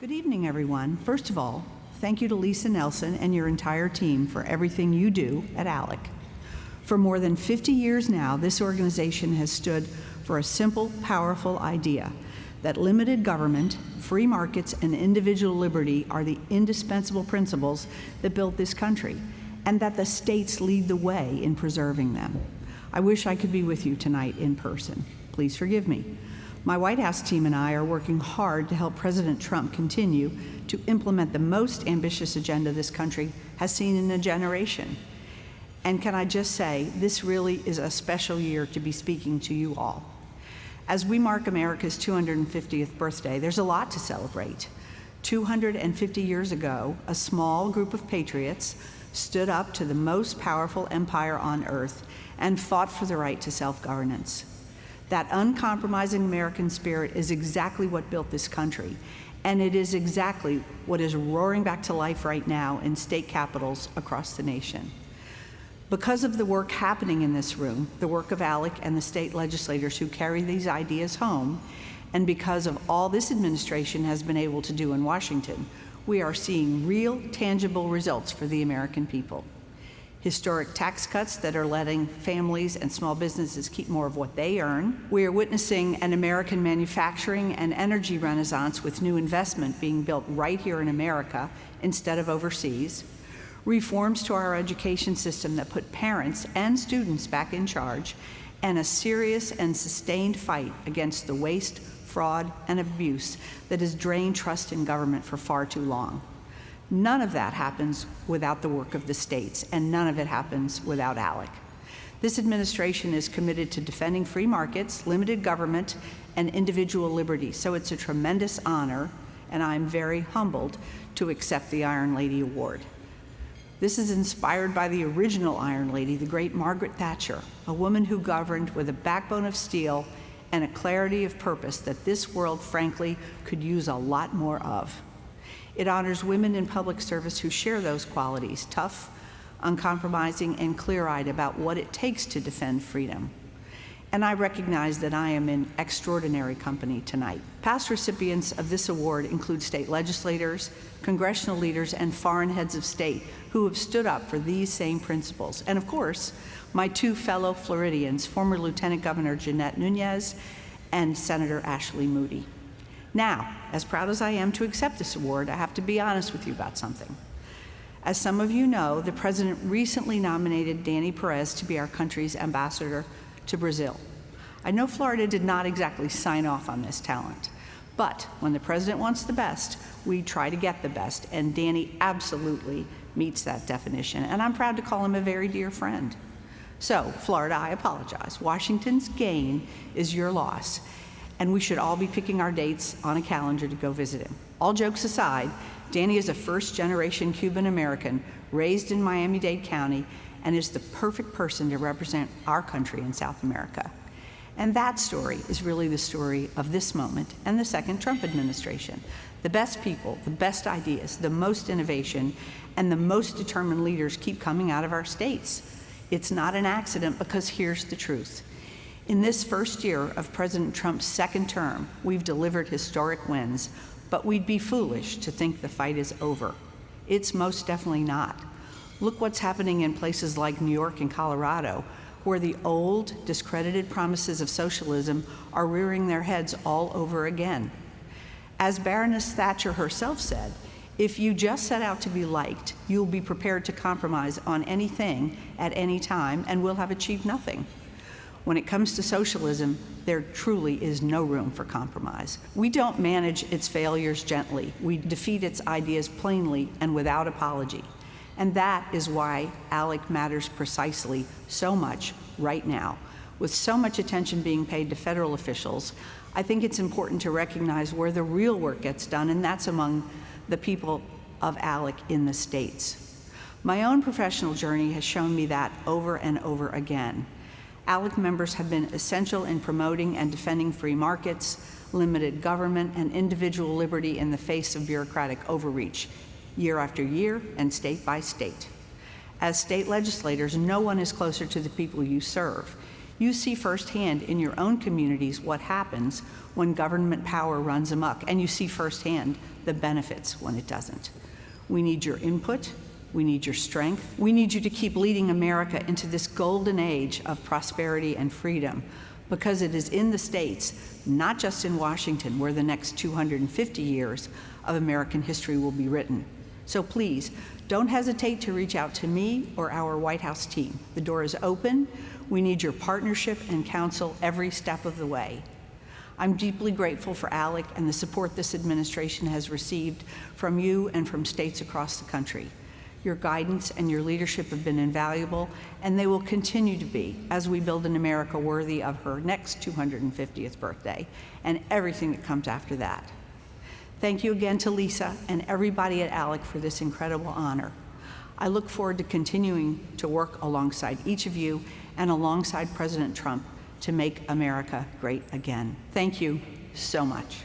Good evening, everyone. First of all, thank you to Lisa Nelson and your entire team for everything you do at ALEC. For more than 50 years now, this organization has stood for a simple, powerful idea that limited government, free markets, and individual liberty are the indispensable principles that built this country, and that the states lead the way in preserving them. I wish I could be with you tonight in person. Please forgive me. My White House team and I are working hard to help President Trump continue to implement the most ambitious agenda this country has seen in a generation. And can I just say, this really is a special year to be speaking to you all. As we mark America's 250th birthday, there's a lot to celebrate. 250 years ago, a small group of patriots stood up to the most powerful empire on earth and fought for the right to self-governance. That uncompromising American spirit is exactly what built this country, and it is exactly what is roaring back to life right now in state capitals across the nation. Because of the work happening in this room, the work of ALEC and the state legislators who carry these ideas home, and because of all this administration has been able to do in Washington, we are seeing real, tangible results for the American people. Historic tax cuts that are letting families and small businesses keep more of what they earn. We are witnessing an American manufacturing and energy renaissance with new investment being built right here in America instead of overseas. Reforms to our education system that put parents and students back in charge, and a serious and sustained fight against the waste, fraud, and abuse that has drained trust in government for far too long. None of that happens without the work of the states, and none of it happens without ALEC. This administration is committed to defending free markets, limited government, and individual liberty, so it's a tremendous honor, and I'm very humbled to accept the Iron Lady Award. This is inspired by the original Iron Lady, the great Margaret Thatcher, a woman who governed with a backbone of steel and a clarity of purpose that this world, frankly, could use a lot more of. It honors women in public service who share those qualities, tough, uncompromising, and clear-eyed about what it takes to defend freedom. And I recognize that I am in extraordinary company tonight. Past recipients of this award include state legislators, congressional leaders, and foreign heads of state who have stood up for these same principles. And of course, my two fellow Floridians, former Lieutenant Governor Jeanette Nunez and Senator Ashley Moody. Now, as proud as I am to accept this award, I have to be honest with you about something. As some of you know, the President recently nominated Danny Perez to be our country's ambassador to Brazil. I know Florida did not exactly sign off on this talent, but when the President wants the best, we try to get the best, and Danny absolutely meets that definition, and I'm proud to call him a very dear friend. So, Florida, I apologize. Washington's gain is your loss, and we should all be picking our dates on a calendar to go visit him. All jokes aside, Danny is a first-generation Cuban American raised in Miami-Dade County and is the perfect person to represent our country in South America. And that story is really the story of this moment and the second Trump administration. The best people, the best ideas, the most innovation, and the most determined leaders keep coming out of our states. It's not an accident, because here's the truth. In this first year of President Trump's second term, we've delivered historic wins, but we'd be foolish to think the fight is over. It's most definitely not. Look what's happening in places like New York and Colorado, where the old, discredited promises of socialism are rearing their heads all over again. As Baroness Thatcher herself said, if you just set out to be liked, you'll be prepared to compromise on anything at any time and will have achieved nothing. When it comes to socialism, there truly is no room for compromise. We don't manage its failures gently. We defeat its ideas plainly and without apology. And that is why ALEC matters precisely so much right now. With so much attention being paid to federal officials, I think it's important to recognize where the real work gets done, and that's among the people of ALEC in the states. My own professional journey has shown me that over and over again. ALEC members have been essential in promoting and defending free markets, limited government, and individual liberty in the face of bureaucratic overreach, year after year and state by state. As state legislators, no one is closer to the people you serve. You see firsthand in your own communities what happens when government power runs amok, and you see firsthand the benefits when it doesn't. We need your input. We need your strength. We need you to keep leading America into this golden age of prosperity and freedom, because it is in the states, not just in Washington, where the next 250 years of American history will be written. So please, don't hesitate to reach out to me or our White House team. The door is open. We need your partnership and counsel every step of the way. I'm deeply grateful for ALEC and the support this administration has received from you and from states across the country. Your guidance and your leadership have been invaluable, and they will continue to be as we build an America worthy of her next 250th birthday and everything that comes after that. Thank you again to Lisa and everybody at ALEC for this incredible honor. I look forward to continuing to work alongside each of you and alongside President Trump to make America great again. Thank you so much.